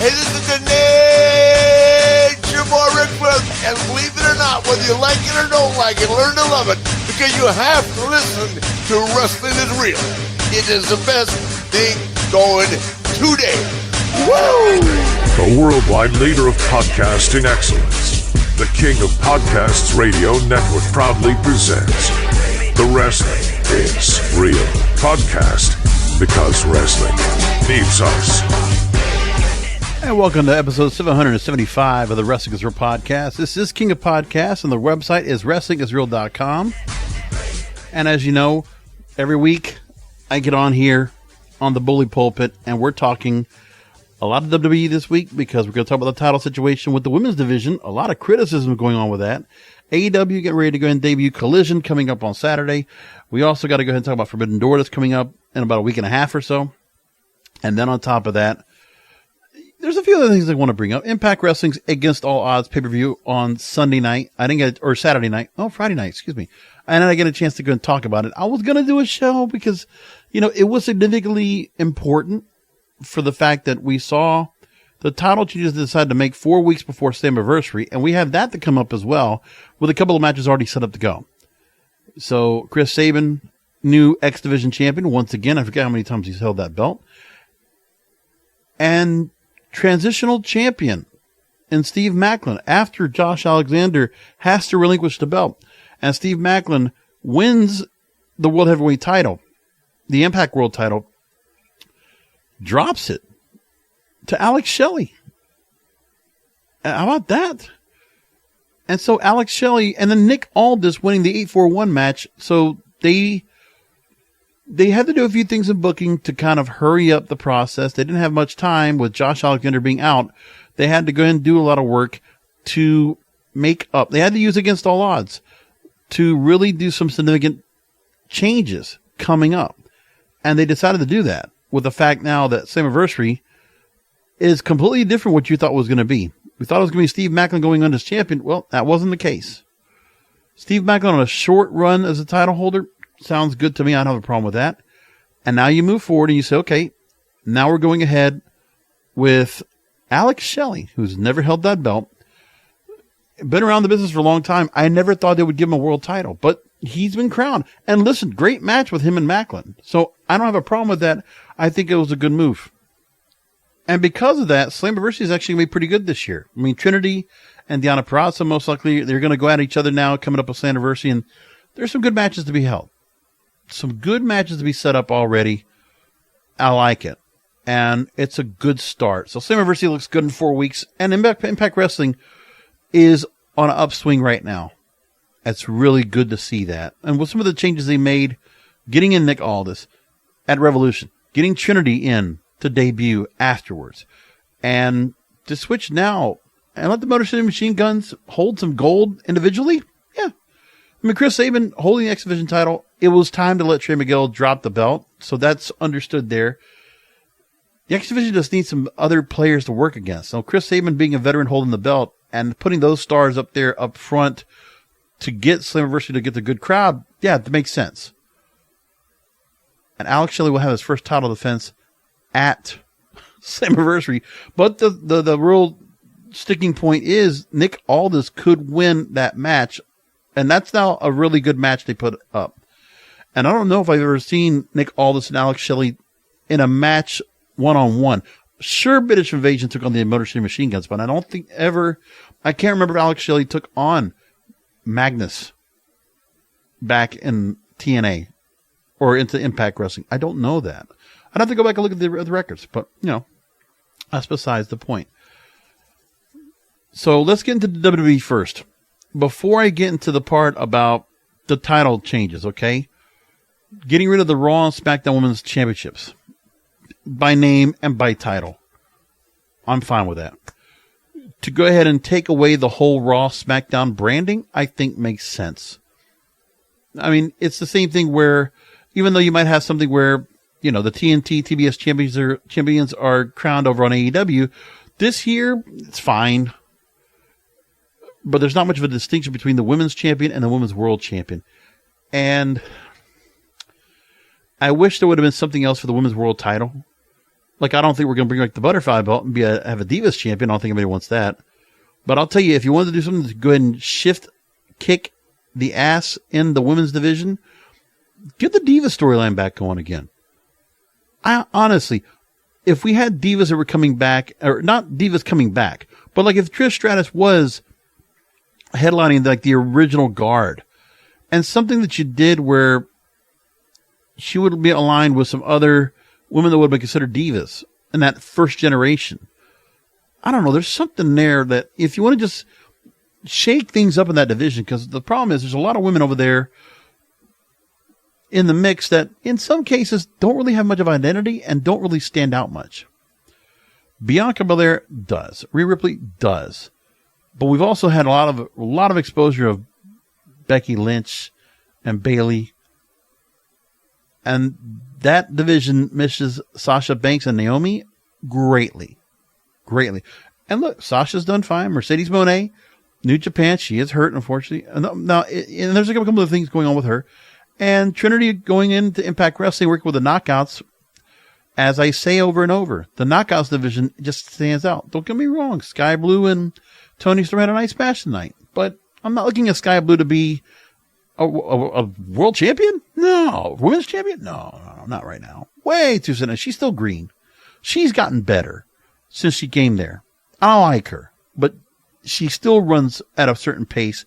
Hey, this is the Nature Boy Rick Flair, and believe it or not, whether you like it or don't like it, learn to love it, because you have to listen to Wrestling is Real. It is the best thing going today. Woo! The worldwide leader of podcasting excellence, the king of podcasts radio network proudly presents The Wrestling is Real podcast, because wrestling needs us. And welcome to episode 775 of the Wrestling is Real podcast. This is King of Podcasts, and the website is wrestlingisreal.com. And as you know, every week I get on here on the bully pulpit, and we're talking a lot of WWE this week because we're going to talk about the title situation with the women's division. A lot of criticism going on with that. AEW getting ready to go and debut Collision coming up on Saturday. We also got to go ahead and talk about Forbidden Door that's coming up in about a week and a half or so. And then on top of that, there's a few other things I want to bring up. Impact Wrestling's Against All Odds pay-per-view on Sunday night. I didn't get, or Saturday night. Oh, Friday night, excuse me. And I get a chance to go and talk about it. I was going to do a show because, you know, it was significantly important for the fact that we saw the title changes decided to make 4 weeks before Slammiversary, and we have that to come up as well with a couple of matches already set up to go. So Chris Sabin, new X Division champion, once again. I forget how many times he's held that belt. And transitional champion in Steve Maclin after Josh Alexander has to relinquish the belt. And Steve Maclin wins the World Heavyweight title, the Impact World title, drops it to Alex Shelley. How about that? And so Alex Shelley and then Nick Aldis winning the 8-4-1 match. So they had to do a few things in booking to kind of hurry up the process. They didn't have much time with Josh Alexander being out. They had to go ahead and do a lot of work to make up. They had to use Against All Odds to really do some significant changes coming up. And they decided to do that with the fact now that Slammiversary is completely different what you thought it was going to be. We thought it was going to be Steve Maclin going on as champion. Well, that wasn't the case. Steve Maclin on a short run as a title holder sounds good to me. I don't have a problem with that. And now you move forward and you say, okay, now we're going ahead with Alex Shelley, who's never held that belt. Been around the business for a long time. I never thought they would give him a world title, but he's been crowned. And listen, great match with him and Maclin. So I don't have a problem with that. I think it was a good move. And because of that, Slammiversary is actually going to be pretty good this year. I mean, Trinity and Deonna Purrazzo, most likely, they're going to go at each other now coming up with Slammiversary, and there's some good matches to be held. Some good matches to be set up already. I like it. And it's a good start. So Slammiversary looks good in 4 weeks, and Impact Wrestling is on an upswing right now. It's really good to see that. And with some of the changes they made, getting in Nick Aldis at Revolution, getting Trinity in to debut afterwards, and to switch now and let the Motor City Machine Guns hold some gold individually. Yeah. I mean, Chris Sabin holding the X Division title, it was time to let Trey Miguel drop the belt. So that's understood there. The X Division just needs some other players to work against. So Chris Sabin being a veteran holding the belt and putting those stars up there up front to get Slammiversary to get the good crowd, yeah, that makes sense. And Alex Shelley will have his first title defense at Slammiversary. But the real sticking point is Nick Aldis could win that match. And that's now a really good match they put up. And I don't know if I've ever seen Nick Aldis and Alex Shelley in a match one-on-one. Sure, British Invasion took on the Motor City Machine Guns, but I don't think ever, I can't remember if Alex Shelley took on Magnus back in TNA or into Impact Wrestling. I don't know that. I'd have to go back and look at the records, but, you know, that's besides the point. So let's get into the WWE first. Before I get into the part about the title changes, okay? Getting rid of the Raw and SmackDown Women's Championships by name and by title. I'm fine with that. To go ahead and take away the whole Raw SmackDown branding, I think makes sense. I mean, it's the same thing where, even though you might have something where, you know, the TNT, TBS champions are crowned over on AEW, this year, it's fine. But there's not much of a distinction between the women's champion and the women's world champion. And I wish there would have been something else for the women's world title. Like, I don't think we're going to bring back the butterfly belt and have a Divas champion. I don't think anybody wants that. But I'll tell you, if you wanted to do something to go ahead and kick the ass in the women's division, get the Divas storyline back going again. Honestly, if we had Divas that were coming back, or not Divas coming back, but like if Trish Stratus was headlining like the original guard, and something that you did where she would be aligned with some other women that would be considered divas in that first generation. I don't know. There's something there that if you want to just shake things up in that division, because the problem is there's a lot of women over there in the mix that in some cases don't really have much of identity and don't really stand out much. Bianca Belair does. Rhea Ripley does. But we've also had a lot of exposure of Becky Lynch and Bayley. And that division misses Sasha Banks and Naomi greatly. Greatly. And look, Sasha's done fine. Mercedes Moné, New Japan, she is hurt, unfortunately. Now, and there's a couple of things going on with her. And Trinity going into Impact Wrestling, working with the Knockouts. As I say over and over, the Knockouts division just stands out. Don't get me wrong. Sky Blue and Tony Storm had a nice match tonight. But I'm not looking at Sky Blue to be a world champion? No. Women's champion? No, not right now. Way too soon. She's still green. She's gotten better since she came there. I like her, but she still runs at a certain pace.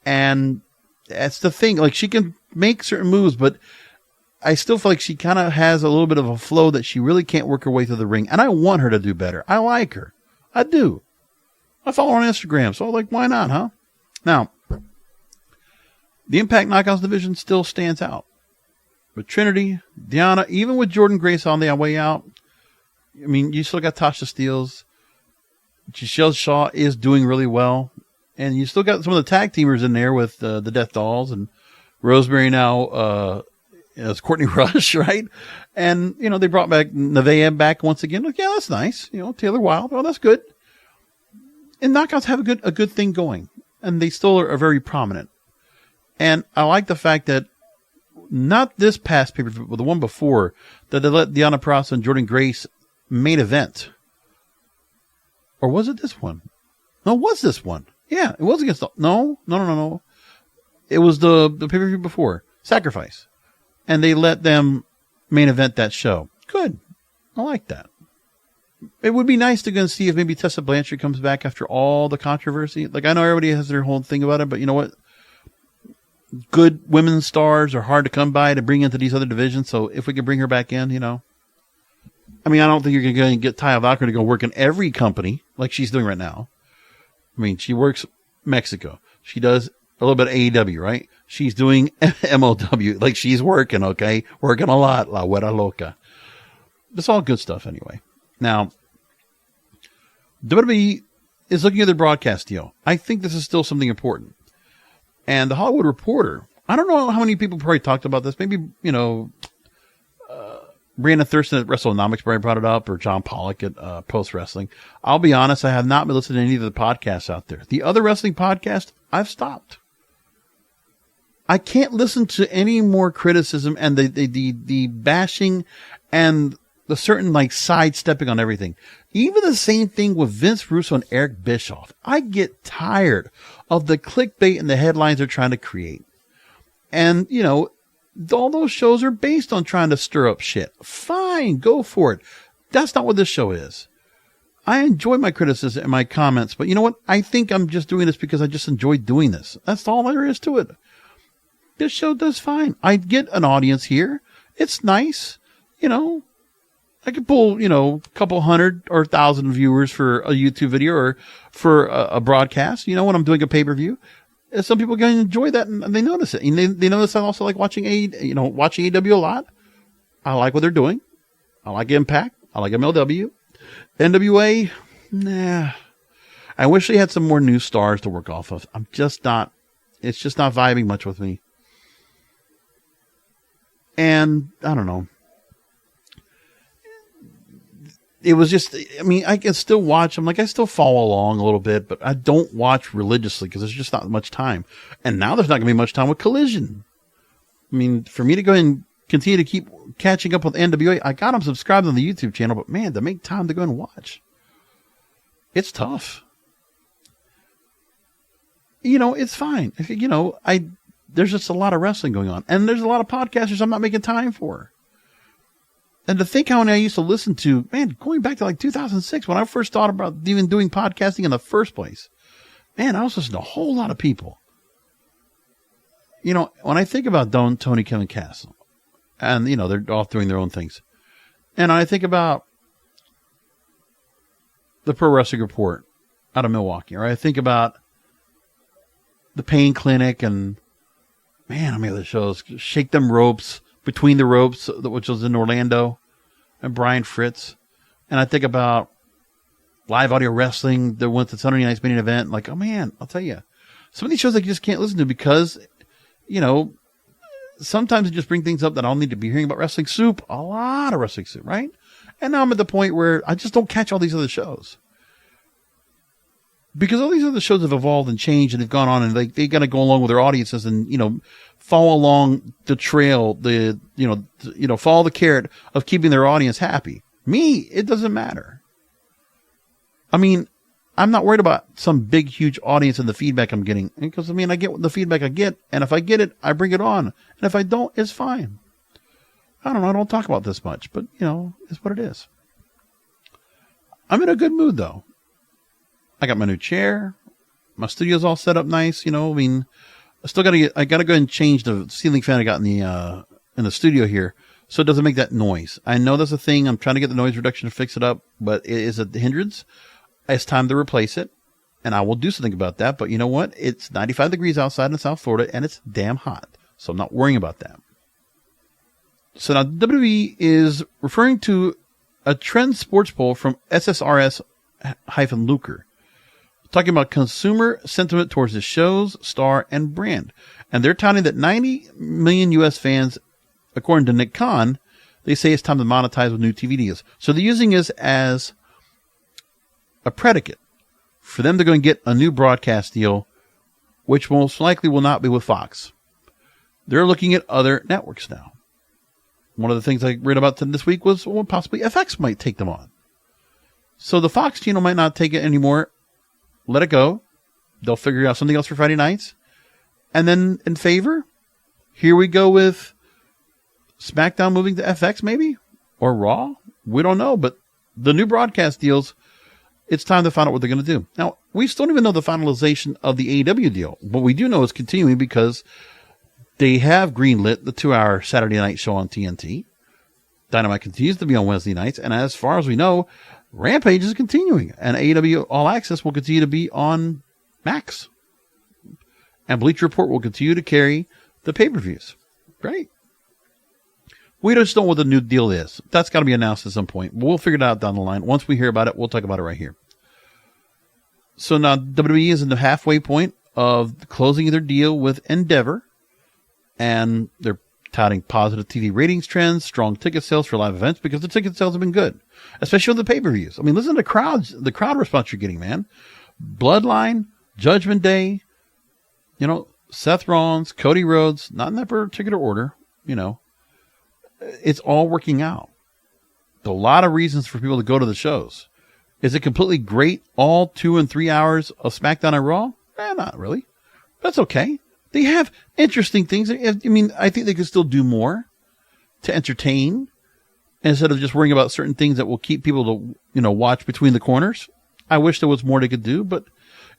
And that's the thing. Like, she can make certain moves, but I still feel like she kind of has a little bit of a flow that she really can't work her way through the ring. And I want her to do better. I like her. I do. I follow her on Instagram. So, like, why not, huh? Now, the Impact Knockouts division still stands out. With Trinity, Deonna, even with Jordan Grace on the way out, I mean, you still got Tasha Steelz. Giselle Shaw is doing really well. And you still got some of the tag teamers in there with the Death Dolls and Rosemary now, it's Courtney Rush, right? And, you know, they brought back Nevaeh back once again. Like, yeah, that's nice. You know, Taylor Wilde. Oh, that's good. And Knockouts have a good thing going. And they still are very prominent. And I like the fact that not this past pay-per-view, but the one before, that they let Deonna Purrazzo and Jordan Grace main event. Or was it this one? No, it was this one. Yeah, it was against No. It was the pay-per-view before. Sacrifice. And they let them main event that show. Good. I like that. It would be nice to go and see if maybe Tessa Blanchard comes back after all the controversy. Like, I know everybody has their whole thing about it, but you know what? Good women's stars are hard to come by to bring into these other divisions. So if we can bring her back in, you know. I mean, I don't think you're going to get Taya Valkyrie to go work in every company like she's doing right now. I mean, she works Mexico. She does a little bit of AEW, right? She's doing MLW. Like, she's working, okay? Working a lot. La Huera Loca. It's all good stuff anyway. Now, WWE is looking at their broadcast deal. I think this is still something important. And the Hollywood Reporter, I don't know how many people probably talked about this. Maybe, you know, Brianna Thurston at WrestleNomics probably brought it up, or John Pollock at Post Wrestling. I'll be honest, I have not been listening to any of the podcasts out there. The other wrestling podcast, I've stopped. I can't listen to any more criticism and the bashing and the certain like sidestepping on everything. Even the same thing with Vince Russo and Eric Bischoff. I get tired of the clickbait and the headlines they're trying to create. And, you know, all those shows are based on trying to stir up shit. Fine, go for it. That's not what this show is. I enjoy my criticism and my comments, but you know what? I think I'm just doing this because I just enjoy doing this. That's all there is to it. This show does fine. I get an audience here. It's nice. You know, I could pull, you know, a couple hundred or 1,000 viewers for a YouTube video or for a broadcast, you know, when I'm doing a pay-per-view. Some people can enjoy that and they notice it. And they notice I also like watching watching AEW a lot. I like what they're doing. I like Impact. I like MLW. NWA, nah. I wish they had some more new stars to work off of. It's just not vibing much with me. And I don't know. It was just, I mean, I can still watch them. Like, I still follow along a little bit, but I don't watch religiously because there's just not much time. And now there's not going to be much time with Collision. I mean, for me to go and continue to keep catching up with NWA. I got them subscribed on the YouTube channel, but man, to make time to go and watch, it's tough. It's fine. There's just a lot of wrestling going on, and there's a lot of podcasters I'm not making time for. And to think how many I used to listen to, man, going back to like 2006 when I first thought about even doing podcasting in the first place, man, I was listening to a whole lot of people. When I think about Tony, Kevin Castle, and, they're all doing their own things. And I think about the Pro Wrestling Report out of Milwaukee, or I think about the Pain Clinic and, man, how many other shows? Shake Them Ropes, Between the Ropes, which was in Orlando, and Brian Fritz. And I think about Live Audio Wrestling, the one that's Sunday Night's main event. Like, oh man, I'll tell you, some of these shows I just can't listen to because, sometimes they just bring things up that I'll need to be hearing about. Wrestling Soup, a lot of Wrestling Soup, right? And now I'm at the point where I just don't catch all these other shows. Because all these other shows have evolved and changed and have gone on, and they got to go along with their audiences and, follow along the trail, follow the carrot of keeping their audience happy. Me, it doesn't matter. I mean, I'm not worried about some big, huge audience and the feedback I'm getting. Because, I get the feedback I get, and if I get it, I bring it on. And if I don't, it's fine. I don't know, I don't talk about this much, but, it's what it is. I'm in a good mood, though. I got my new chair. My studio's all set up nice. I still I gotta go and change the ceiling fan I got in the studio here, so it doesn't make that noise. I know that's a thing. I'm trying to get the noise reduction to fix it up, but it is a hindrance. It's time to replace it, and I will do something about that. But you know what? It's 95 degrees outside in South Florida, and it's damn hot, so I'm not worrying about that. So now WWE is referring to a trend sports poll from SSRS-Lucre. Talking about consumer sentiment towards the show's star and brand. And they're touting that 90 million U.S. fans, according to Nick Khan, they say it's time to monetize with new TV deals. So they're using this as a predicate for them to go and get a new broadcast deal, which most likely will not be with Fox. They're looking at other networks now. One of the things I read about this week was possibly FX might take them on. So the Fox channel might not take it anymore. Let it go. They'll figure out something else for Friday nights. And then in favor, here we go with SmackDown moving to FX maybe? Or Raw? We don't know. But the new broadcast deals, it's time to find out what they're going to do. Now, we still don't even know the finalization of the AEW deal. But we do know it's continuing because they have greenlit the 2-hour Saturday night show on TNT. Dynamite continues to be on Wednesday nights. And as far as we know, Rampage is continuing, and AEW All Access will continue to be on Max. And Bleacher Report will continue to carry the pay-per-views. Great. We just don't know what the new deal is. That's got to be announced at some point. But we'll figure it out down the line. Once we hear about it, we'll talk about it right here. So now WWE is in the halfway point of closing their deal with Endeavor, and they're touting positive TV ratings trends, strong ticket sales for live events because the ticket sales have been good, especially on the pay-per-views. Listen to the crowd response you're getting, man. Bloodline, Judgment Day, Seth Rollins, Cody Rhodes, not in that particular order, it's all working out. A lot of reasons for people to go to the shows. Is it completely great, all 2 and 3 hours of SmackDown and Raw? Not really. That's okay. They have interesting things. I think they could still do more to entertain instead of just worrying about certain things that will keep people to, watch between the corners. I wish there was more they could do, but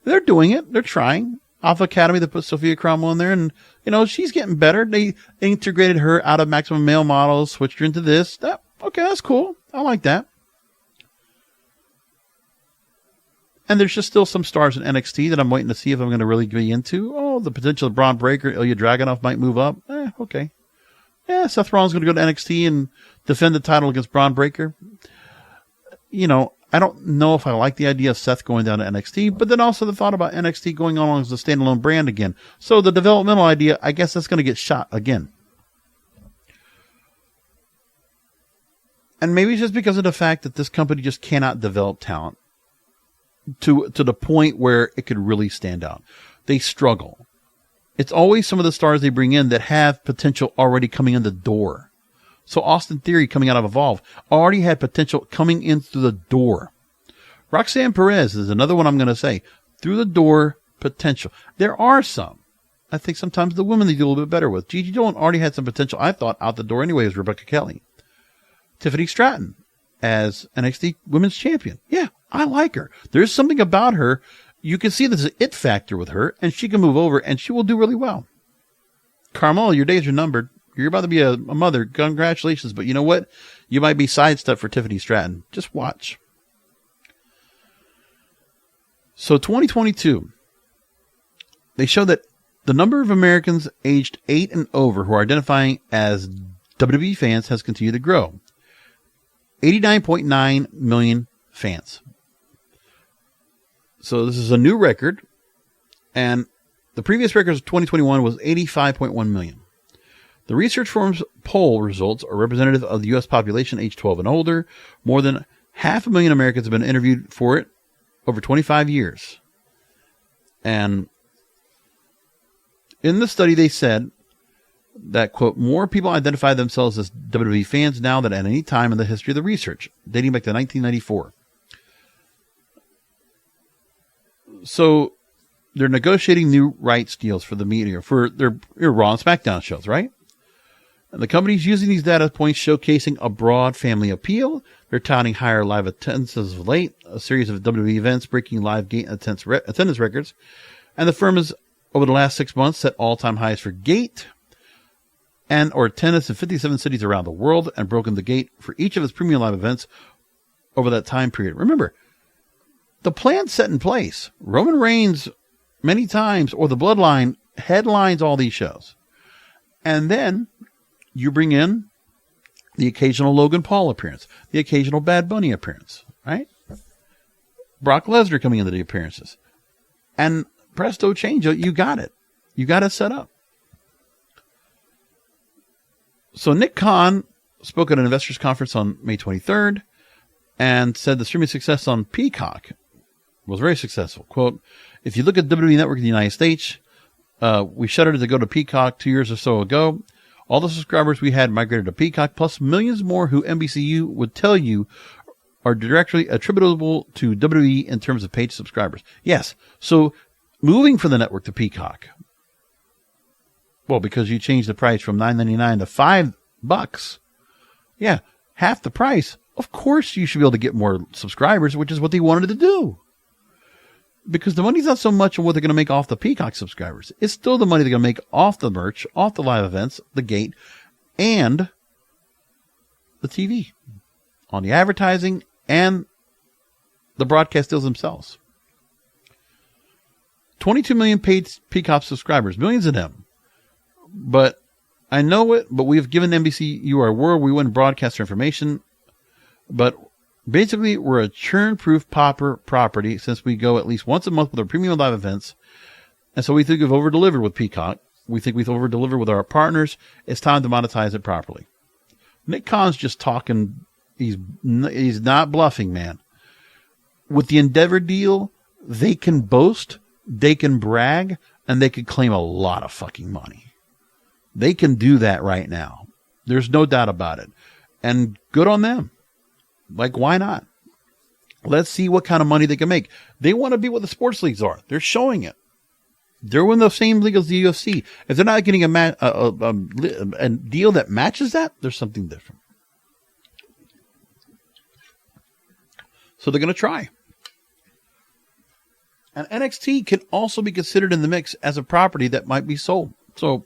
they're doing it. They're trying. Alpha Academy, they put Sophia Cromwell in there, and, she's getting better. They integrated her out of Maximum Male Models, switched her into this. Okay, that's cool. I like that. And there's just still some stars in NXT that I'm waiting to see if I'm going to really be into. Oh, the potential of Braun Breaker, Ilya Dragunov might move up. Okay. Yeah, Seth Rollins is going to go to NXT and defend the title against Braun Breaker. I don't know if I like the idea of Seth going down to NXT, but then also the thought about NXT going on as a standalone brand again. So the developmental idea, I guess that's going to get shot again. And maybe it's just because of the fact that this company just cannot develop talent to the point where it could really stand out. They struggle. It's always some of the stars they bring in that have potential already coming in the door. So Austin Theory coming out of Evolve already had potential coming in through the door. Roxanne Perez is another one I'm going to say. Through the door potential. There are some. I think sometimes the women they do a little bit better with. Gigi Dolan already had some potential, I thought, out the door anyway as Rebecca Kelly. Tiffany Stratton as NXT Women's Champion. Yeah, I like her. There's something about her. You can see there's an it factor with her, and she can move over, and she will do really well. Carmel, your days are numbered. You're about to be a mother. Congratulations. But you know what? You might be sidestepped for Tiffany Stratton. Just watch. So 2022, they show that the number of Americans aged 8 and over who are identifying as WWE fans has continued to grow. 89.9 million fans. So this is a new record, and the previous record of 2021 was 85.1 million. The research firm's poll results are representative of the U.S. population age 12 and older. More than 500,000 Americans have been interviewed for it over 25 years. And in the study, they said that, quote, more people identify themselves as WWE fans now than at any time in the history of the research, dating back to 1994. So they're negotiating new rights deals for the media, for their Raw and SmackDown shows, right? And the company's using these data points, showcasing a broad family appeal. They're touting higher live attendance as of late, a series of WWE events breaking live gate attendance records. And the firm has, over the last 6 months, set all-time highs for gate or attendance in 57 cities around the world and broken the gate for each of its premium live events over that time period. Remember, the plan's set in place. Roman Reigns, many times, or the Bloodline, headlines all these shows. And then you bring in the occasional Logan Paul appearance, the occasional Bad Bunny appearance, right? Brock Lesnar coming into the appearances. And presto change, you got it. You got it set up. So Nick Khan spoke at an investors conference on May 23rd and said the streaming success on Peacock was very successful. Quote, if you look at WWE Network in the United States, we shuttered it to go to Peacock 2 years or so ago. All the subscribers we had migrated to Peacock, plus millions more who NBCU would tell you are directly attributable to WWE in terms of paid subscribers. Yes, so moving from the network to Peacock, well, because you changed the price from $9.99 to $5. Yeah, half the price. Of course you should be able to get more subscribers, which is what they wanted to do. Because the money's not so much on what they're going to make off the Peacock subscribers. It's still the money they're going to make off the merch, off the live events, the gate, and the TV. On the advertising and the broadcast deals themselves. 22 million paid Peacock subscribers, millions of them. But I know it, but we've given NBCU our word. We wouldn't broadcast our information. But basically, we're a churn-proof property since we go at least once a month with our premium live events. And so we think we've over-delivered with Peacock. We think we've over-delivered with our partners. It's time to monetize it properly. Nick Khan's just talking. He's not bluffing, man. With the Endeavor deal, they can boast, they can brag, and they can claim a lot of fucking money. They can do that right now. There's no doubt about it. And good on them. Like, why not? Let's see what kind of money they can make. They want to be what the sports leagues are. They're showing it. They're in the same league as the UFC. If they're not getting a deal that matches that, there's something different. So they're going to try. And NXT can also be considered in the mix as a property that might be sold. So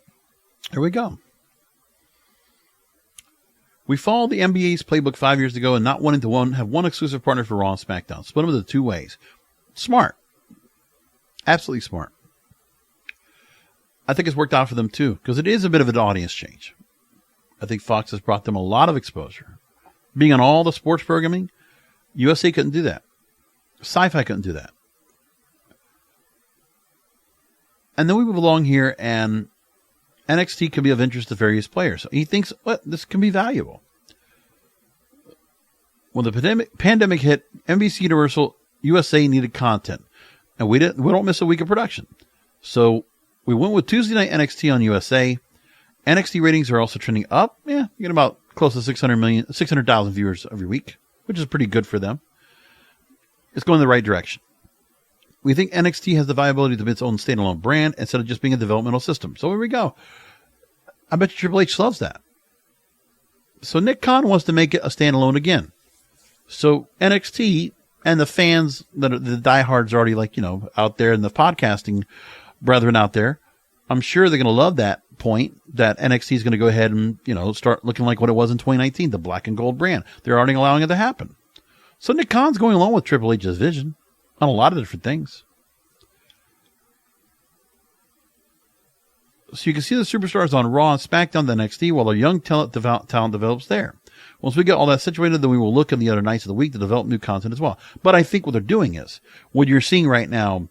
here we go. We followed the NBA's playbook 5 years ago and not wanting to have one exclusive partner for Raw and SmackDown. Split them into 2 ways. Smart. Absolutely smart. I think it's worked out for them too, because it is a bit of an audience change. I think Fox has brought them a lot of exposure. Being on all the sports programming, USA couldn't do that. Sci-Fi couldn't do that. And then we move along here, and NXT can be of interest to various players. He thinks, well, this can be valuable. When the pandemic hit, NBC Universal USA needed content, and we don't miss a week of production. So we went with Tuesday night NXT on USA. NXT ratings are also trending up. Yeah, you get about close to 600,000 viewers every week, which is pretty good for them. It's going in the right direction. We think NXT has the viability to be its own standalone brand instead of just being a developmental system. So here we go. I bet you Triple H loves that. So Nick Khan wants to make it a standalone again. So NXT and the fans, the diehards already out there, and the podcasting brethren out there, I'm sure they're going to love that point that NXT is going to go ahead and, start looking like what it was in 2019, the black and gold brand. They're already allowing it to happen. So Nick Khan's going along with Triple H's vision on a lot of different things. So you can see the superstars on Raw and SmackDown, the NXT, while their young talent develops there. Once we get all that situated, then we will look at the other nights of the week to develop new content as well. But I think what they're doing is, what you're seeing right now,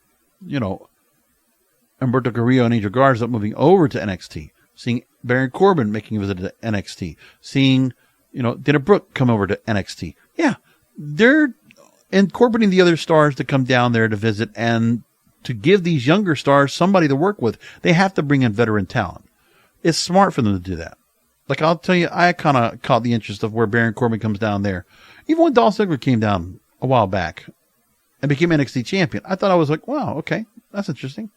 Humberto Carrillo and Angel Garza moving over to NXT, seeing Baron Corbin making a visit to NXT, seeing, Dana Brooke come over to NXT. Yeah, they're incorporating the other stars to come down there to visit and to give these younger stars somebody to work with. They have to bring in veteran talent. It's smart for them to do that. Like, I'll tell you, I kind of caught the interest of where Baron Corbin comes down there. Even when Dolph Ziggler came down a while back and became NXT champion, I thought, I was like, wow, okay, that's interesting.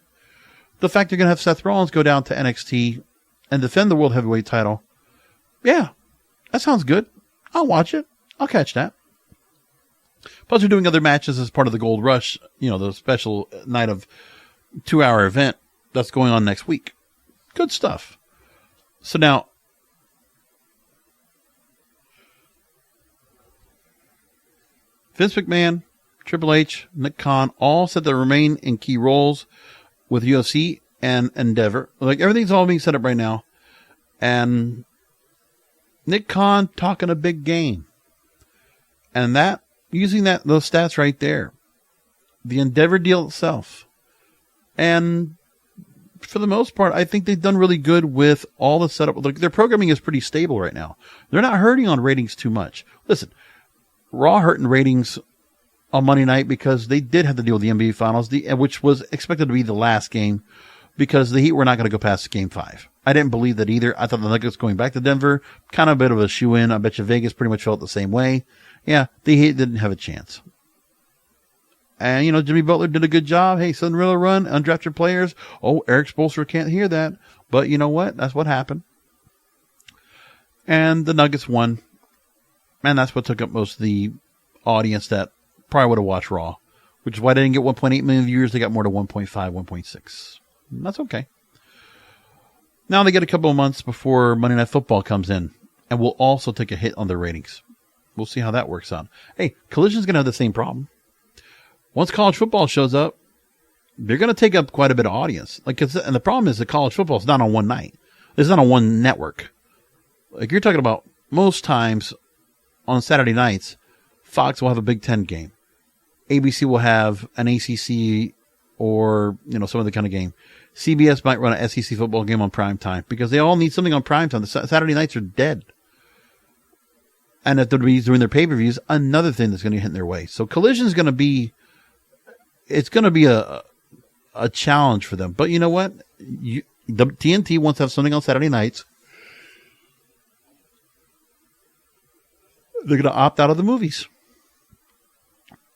The fact they're going to have Seth Rollins go down to NXT and defend the World Heavyweight title, yeah, that sounds good. I'll watch it. I'll catch that. Plus, we're doing other matches as part of the Gold Rush, the special night of 2-hour event that's going on next week. Good stuff. So now, Vince McMahon, Triple H, Nick Khan, all said to remain in key roles with UFC and Endeavor. Like, everything's all being set up right now. And Nick Khan talking a big game. And that, using those stats right there, the Endeavor deal itself. And for the most part, I think they've done really good with all the setup. Look, their programming is pretty stable right now. They're not hurting on ratings too much. Listen, Raw hurt in ratings on Monday night because they did have to deal with the NBA Finals, which was expected to be the last game because the Heat were not going to go past Game 5. I didn't believe that either. I thought the Nuggets going back to Denver, kind of a bit of a shoe-in. I bet you Vegas pretty much felt the same way. Yeah, the Heat didn't have a chance. And, Jimmy Butler did a good job. Hey, Cinderella run, undrafted players. Oh, Eric Spoelstra can't hear that. But you know what? That's what happened. And the Nuggets won. And that's what took up most of the audience that probably would have watched Raw, which is why they didn't get 1.8 million viewers. They got more to 1.5, 1.6. That's okay. Now they get a couple of months before Monday Night Football comes in, and will also take a hit on their ratings. We'll see how that works out. Hey, Collision's going to have the same problem. Once college football shows up, they're going to take up quite a bit of audience. And the problem is that college football is not on one night. It's not on one network. Like, you're talking about most times on Saturday nights, Fox will have a Big Ten game. ABC will have an ACC or, some other kind of game. CBS might run an SEC football game on prime time because they all need something on prime time. The Saturday nights are dead. And if WWE's doing their pay-per-views, another thing that's going to hit in their way. So Collision is going to be, it's going to be a challenge for them. But you know what? The TNT wants to have something on Saturday nights. They're going to opt out of the movies.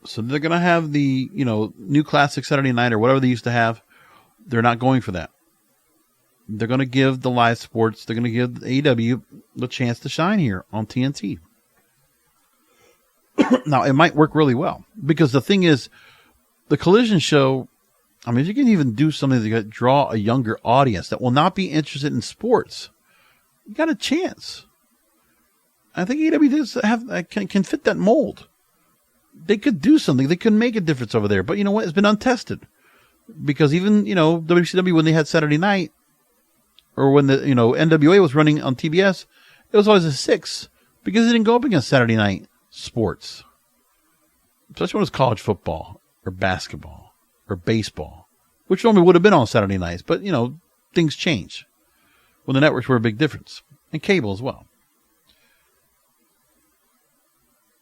So they're going to have the, new classic Saturday night or whatever they used to have. They're not going for that. They're going to give the live sports, they're going to give AEW the chance to shine here on TNT. Now, it might work really well because the thing is, the Collision show, you can even do something to draw a younger audience that will not be interested in sports. You got a chance. I think AEW does can fit that mold. They could do something. They could make a difference over there. But you know what? It's been untested. Because even, WCW, when they had Saturday night, or when the, NWA was running on TBS, it was always a 6 because it didn't go up against Saturday night sports. Especially when it was college football or basketball or baseball, which normally would have been on Saturday nights. But, things change when the networks were a big difference, and cable as well.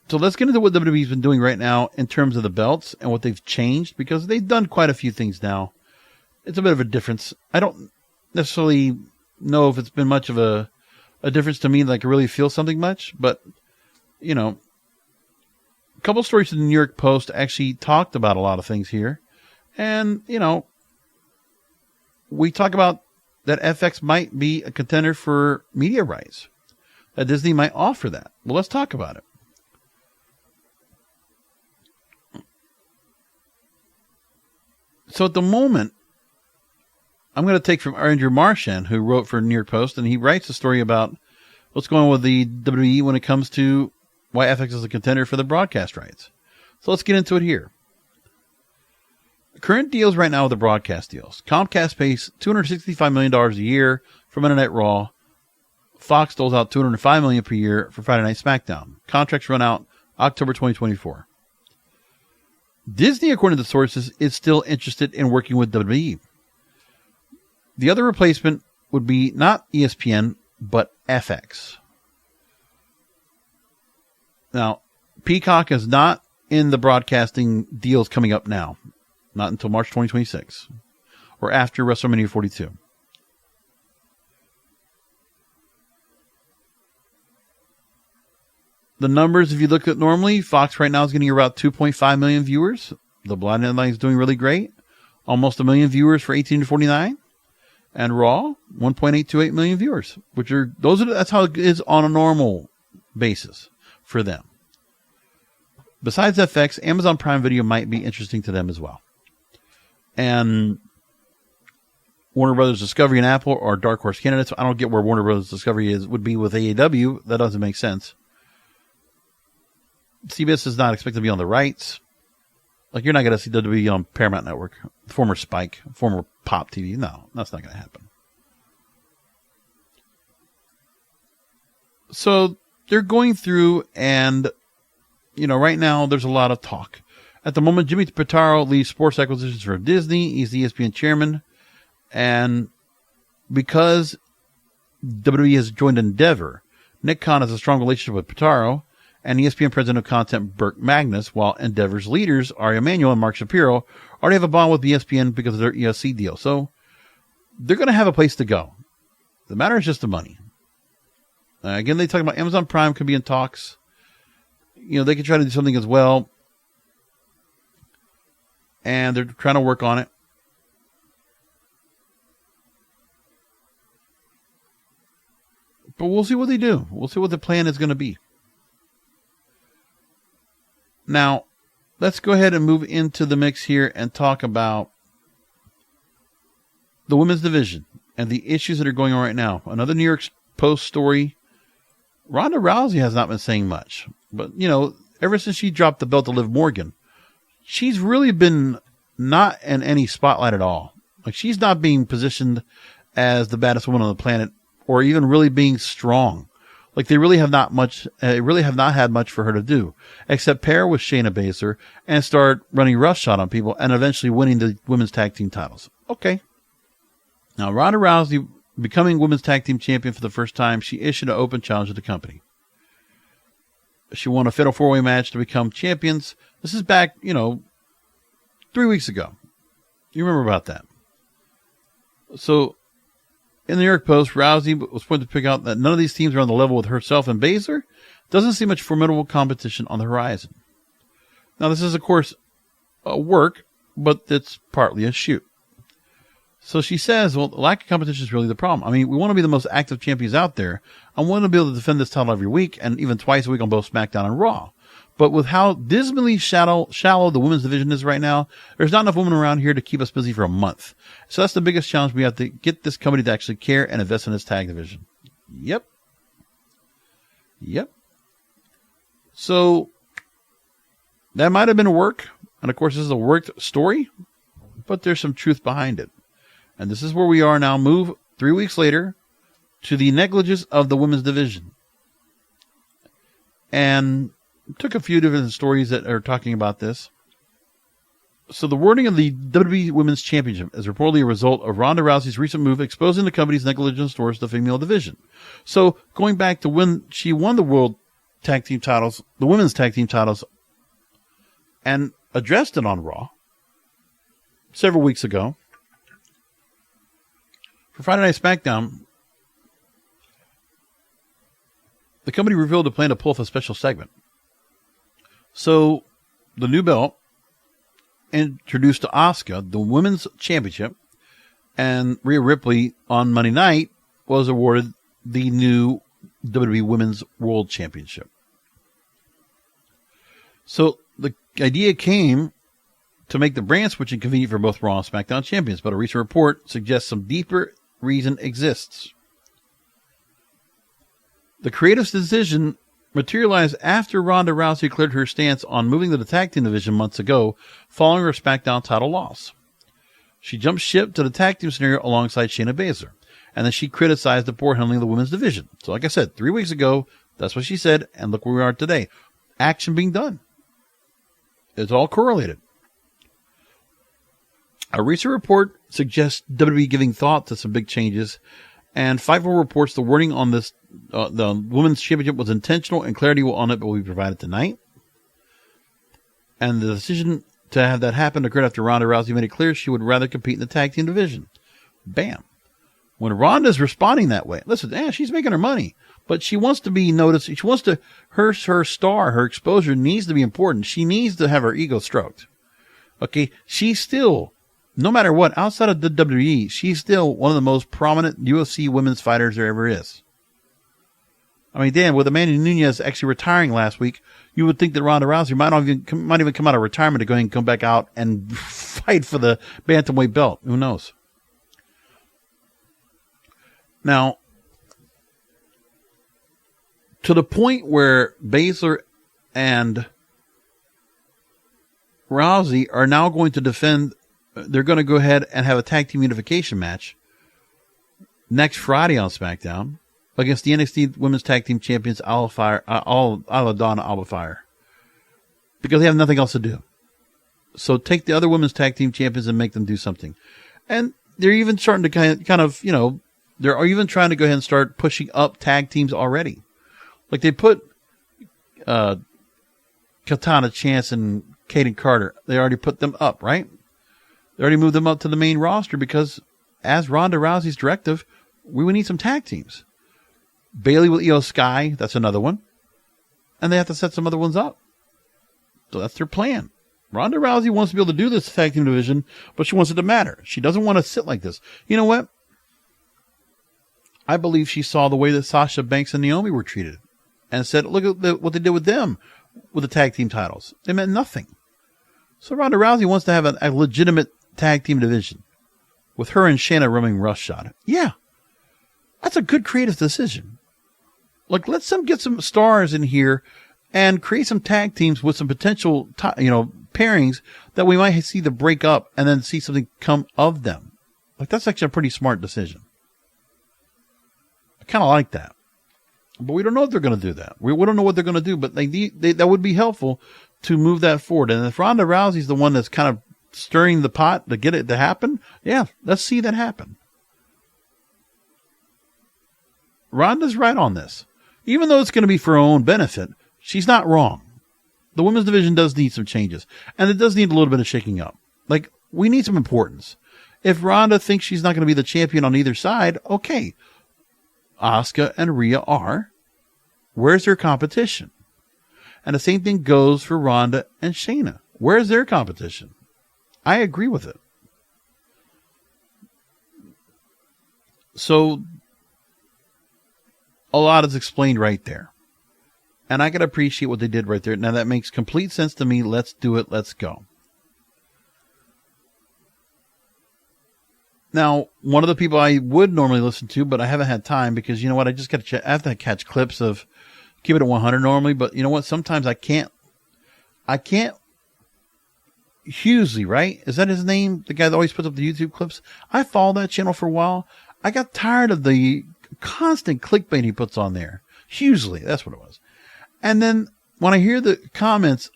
So let's get into what WWE's been doing right now in terms of the belts and what they've changed, because they've done quite a few things now. It's a bit of a difference. I don't necessarily know if it's been much of a a difference to me, like I really feel something much. But, you know, a couple stories in the New York Post actually talked about a lot of things here. And, you know, we talk about that FX might be a contender for media rights. That Disney might offer that. Well, let's talk about it. So at the moment, I'm going to take from Andrew Marchand, who wrote for New York Post, and he writes a story about what's going on with the WWE when it comes to why FX is a contender for the broadcast rights. So let's get into it here. Current deals right now with the broadcast deals. Comcast pays $265 million a year for Monday Night Raw. Fox doles out $205 million per year for Friday Night SmackDown. Contracts run out October 2024. Disney, according to the sources, is still interested in working with WWE. The other replacement would be not ESPN, but FX. Now, Peacock is not in the broadcasting deals coming up now. Not until March 2026 or after WrestleMania 42. The numbers, if you look at normally, Fox right now is getting about 2.5 million viewers. The Blind Line is doing really great. Almost 1 million viewers for 18 to 49. And Raw, 1.828 million viewers, that's how it is on a normal basis for them. Besides FX, Amazon Prime Video might be interesting to them as well. And Warner Brothers Discovery and Apple are dark horse candidates. I don't get where Warner Brothers Discovery would be with AEW. That doesn't make sense. CBS is not expected to be on the rights. Like, you're not going to see WWE on Paramount Network, former Spike, former Pop TV. No, that's not going to happen. So they're going through, and, you know, right now there's a lot of talk. At the moment, Jimmy Pitaro leads sports acquisitions for Disney. He's the ESPN chairman. And because WWE has joined Endeavor, Nick Khan has a strong relationship with Pitaro and ESPN president of content Burke Magnus, while Endeavor's leaders, Ari Emanuel and Mark Shapiro, already have a bond with ESPN because of their ESC deal. So they're going to have a place to go. The matter is just the money. Again, they talk about Amazon Prime could be in talks. You know, they could try to do something as well. And they're trying to work on it. But we'll see what they do. We'll see what the plan is going to be. Now, let's go ahead and move into the mix here and talk about the women's division and the issues that are going on right now. Another New York Post story. Ronda Rousey has not been saying much. But, you know, ever since she dropped the belt to Liv Morgan, she's really been not in any spotlight at all. Like, she's not being positioned as the baddest woman on the planet or even really being strong. Like, they really have not had much for her to do, except pair with Shayna Baszler and start running roughshod on people and eventually winning the women's tag team titles. Okay. Now, Ronda Rousey becoming women's tag team champion for the first time, she issued an open challenge to the company. She won a fatal four-way match to become champions. This is back, 3 weeks ago. You remember about that. So, in the New York Post, Rousey was pointed to pick out that none of these teams are on the level with herself and Baszler. Doesn't see much formidable competition on the horizon. Now, this is, of course, a work, but it's partly a shoot. So she says, well, the lack of competition is really the problem. I mean, we want to be the most active champions out there. I want to be able to defend this title every week and even twice a week on both SmackDown and Raw. But with how dismally shallow the women's division is right now, there's not enough women around here to keep us busy for a month. So that's the biggest challenge. We have to get this company to actually care and invest in this tag division. Yep. So that might have been a work. And of course, this is a worked story, but there's some truth behind it. And this is where we are now. Move 3 weeks later to the negligence of the women's division. And took a few different stories that are talking about this. So the wording of the WWE Women's Championship is reportedly a result of Ronda Rousey's recent move exposing the company's negligence towards the female division. So going back to when she won the World Tag Team titles, the Women's Tag Team titles, and addressed it on Raw several weeks ago, for Friday Night SmackDown, the company revealed a plan to pull off a special segment. So, the new belt introduced to Asuka the Women's Championship, and Rhea Ripley on Monday night was awarded the new WWE Women's World Championship. So, the idea came to make the brand switching convenient for both Raw and SmackDown champions, but a recent report suggests some deeper reason exists. The creative decision materialized after Ronda Rousey cleared her stance on moving to the tag team division months ago following her SmackDown title loss. She jumped ship to the tag team scenario alongside Shayna Baszler, and then she criticized the poor handling of the women's division. So like I said, 3 weeks ago, that's what she said, and look where we are today. Action being done. It's all correlated. A recent report suggests WWE giving thought to some big changes, and Fightful reports the wording on this, the Women's Championship was intentional and clarity on it will be provided tonight. And the decision to have that happen occurred after Ronda Rousey made it clear she would rather compete in the tag team division. Bam. When Ronda's responding that way, listen, she's making her money, but she wants to be noticed. She wants to, her star, her exposure needs to be important. She needs to have her ego stroked. Okay. She's still, no matter what, outside of the WWE, she's still one of the most prominent UFC women's fighters there ever is. I mean, Dan, with Amanda Nunes actually retiring last week, you would think that Ronda Rousey might even come out of retirement to go ahead and come back out and fight for the bantamweight belt. Who knows? Now, to the point where Baszler and Rousey are now going to defend. They're going to go ahead and have a tag team unification match next Friday on SmackDown against the NXT Women's Tag Team Champions Aladana Alba Fire, because they have nothing else to do. So take the other Women's Tag Team Champions and make them do something. And they're even starting to kind of, they're even trying to go ahead and start pushing up tag teams already. Like they put Katana Chance and Kaden Carter. They already put them up, right? They already moved them up to the main roster because, as Ronda Rousey's directive, we would need some tag teams. Bayley with Io Sky, that's another one. And they have to set some other ones up. So that's their plan. Ronda Rousey wants to be able to do this tag team division, but she wants it to matter. She doesn't want to sit like this. You know what? I believe she saw the way that Sasha Banks and Naomi were treated and said, look at what they did with them with the tag team titles. They meant nothing. So Ronda Rousey wants to have a legitimate tag team division with her and Shayna running roughshod. Yeah, that's a good creative decision. Like, let's get some stars in here and create some tag teams with some potential, pairings that we might see the break up and then see something come of them. Like, that's actually a pretty smart decision. I kind of like that. But we don't know if they're going to do that. We don't know what they're going to do, but that would be helpful to move that forward. And if Ronda Rousey's the one that's kind of stirring the pot to get it to happen, yeah, let's see that happen. Ronda's right on this. Even though it's going to be for her own benefit, she's not wrong. The women's division does need some changes, and it does need a little bit of shaking up. Like, we need some importance. If Ronda thinks she's not going to be the champion on either side, okay. Asuka and Rhea are. Where's their competition? And the same thing goes for Ronda and Shayna. Where's their competition? I agree with it. So, a lot is explained right there. And I can appreciate what they did right there. Now, that makes complete sense to me. Let's do it. Let's go. Now, one of the people I would normally listen to, but I haven't had time because, you know what, I just got to I have to catch clips of Keep It at 100 normally, but you know what, sometimes I can't. Hughley, right? Is that his name? The guy that always puts up the YouTube clips? I followed that channel for a while. I got tired of the constant clickbait he puts on there. Hughley, that's what it was. And then when I hear the comments,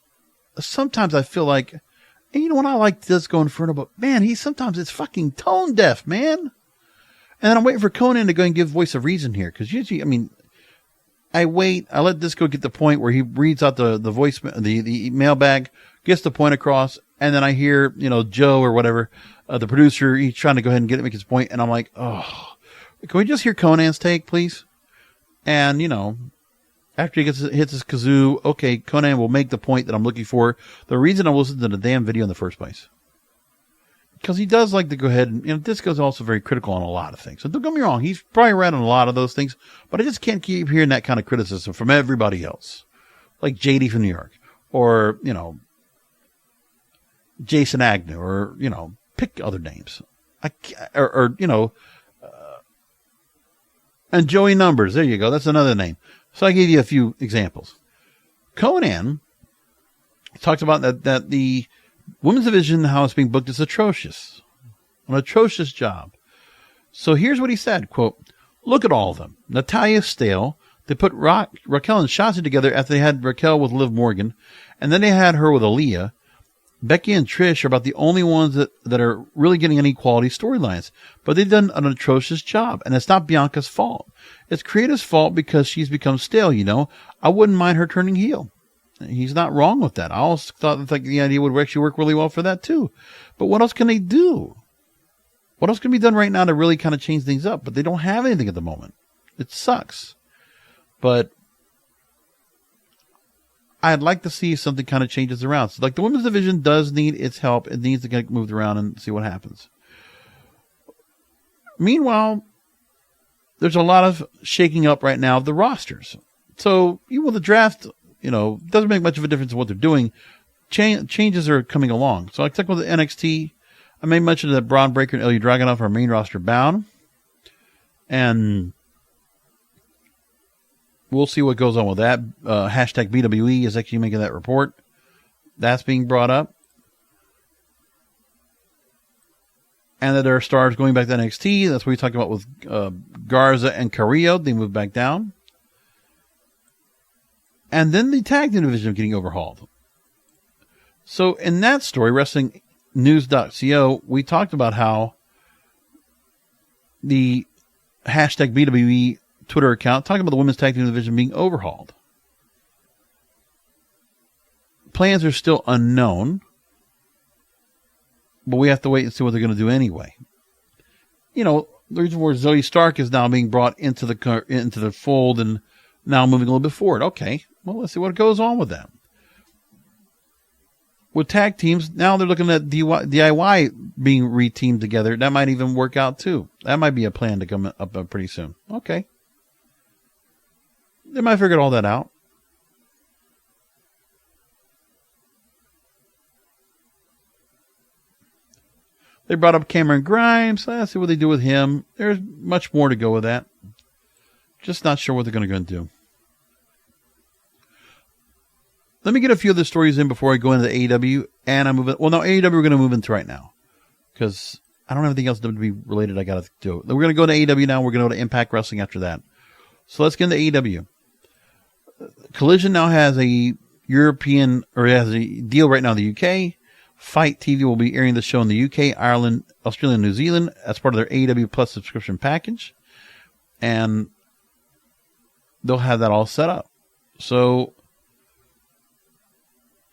sometimes I feel like, and you know what, I like this going further, but man, sometimes it's fucking tone deaf, man. And then I'm waiting for Conan to go and give voice of reason here. Cause usually, I mean, I let this go get the point where he reads out the voice, the mailbag, gets the point across. And then I hear, Joe or whatever, the producer, he's trying to go ahead and make his point. And I'm like, oh, can we just hear Conan's take, please? And, after he hits his kazoo, okay, Conan will make the point that I'm looking for. The reason I listened to the damn video in the first place. Because he does like to go ahead and, Disco's also very critical on a lot of things. So don't get me wrong, he's probably right on a lot of those things, but I just can't keep hearing that kind of criticism from everybody else. Like JD from New York, or, Jason Agnew, or, pick other names. And Joey Numbers, there you go, that's another name. So I gave you a few examples. Conan talks about that the women's division, how it's being booked, is atrocious. An atrocious job. So here's what he said, quote, "Look at all of them. Natalya's stale. They put Raquel and Shotzi together after they had Raquel with Liv Morgan, and then they had her with Aaliyah. Becky and Trish are about the only ones that are really getting any quality storylines. But they've done an atrocious job, and it's not Bianca's fault. It's creator's fault because she's become stale, I wouldn't mind her turning heel." He's not wrong with that. I also thought that the idea would actually work really well for that too. But what else can they do? What else can be done right now to really kind of change things up? But they don't have anything at the moment. It sucks. But I'd like to see something kind of changes around. So, like, the women's division does need its help. It needs to get moved around and see what happens. Meanwhile, there's a lot of shaking up right now of the rosters. So, even with the draft, doesn't make much of a difference in what they're doing. Changes are coming along. So, I talked about the NXT. I may mention that Braun Breaker and Ilya Dragunov are main roster bound. And we'll see what goes on with that. Hashtag BWE is actually making that report. That's being brought up. And that there are stars going back to NXT. That's what we talked about with Garza and Carrillo. They moved back down. And then the tag team division getting overhauled. So in that story, WrestlingNews.co, we talked about how the hashtag BWE Twitter account talking about the women's tag team division being overhauled. Plans are still unknown, but we have to wait and see what they're going to do anyway. The reason where Zoe Stark is now being brought into the fold and now moving a little bit forward. Okay, well, let's see what goes on with that. With tag teams, now they're looking at DIY being reteamed together. That might even work out too. That might be a plan to come up pretty soon. Okay. They might figure all that out. They brought up Cameron Grimes. Let's see what they do with him. There's much more to go with that. Just not sure what they're going to do. Let me get a few other stories in before I go into the AEW. And I'm moving. Well, no, AEW we're going to move into right now. Because I don't have anything else to be related I got to do. We're going to go to AEW now. We're going to go to Impact Wrestling after that. So let's get into AEW. Collision now has a European, or has a deal right now in the UK. Fight TV will be airing the show in the UK, Ireland, Australia, and New Zealand as part of their AEW Plus subscription package. And they'll have that all set up. So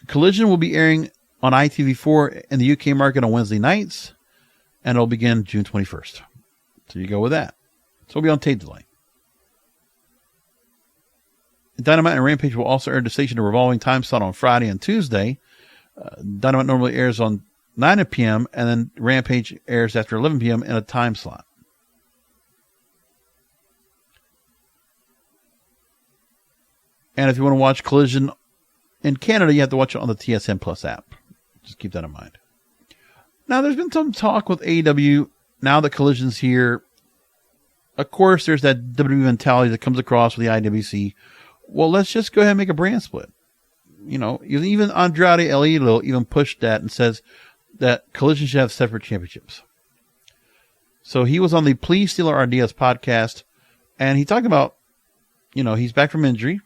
Collision will be airing on ITV4 in the UK market on Wednesday nights, and it'll begin June 21st. So you go with that. So it'll be on tape delay. Dynamite and Rampage will also air the station a revolving time slot on Friday and Tuesday. Dynamite normally airs on 9 p.m. and then Rampage airs after 11 p.m. in a time slot. And if you want to watch Collision in Canada, you have to watch it on the TSN Plus app. Just keep that in mind. Now, there's been some talk with AEW now that Collision's here. Of course, there's that WWE mentality that comes across with the IWC. Well, let's just go ahead and make a brand split. Even Andrade El Idolo even pushed that and says that Collision should have separate championships. So he was on the Please Steal Our Ideas podcast, and he talked about, he's back from injury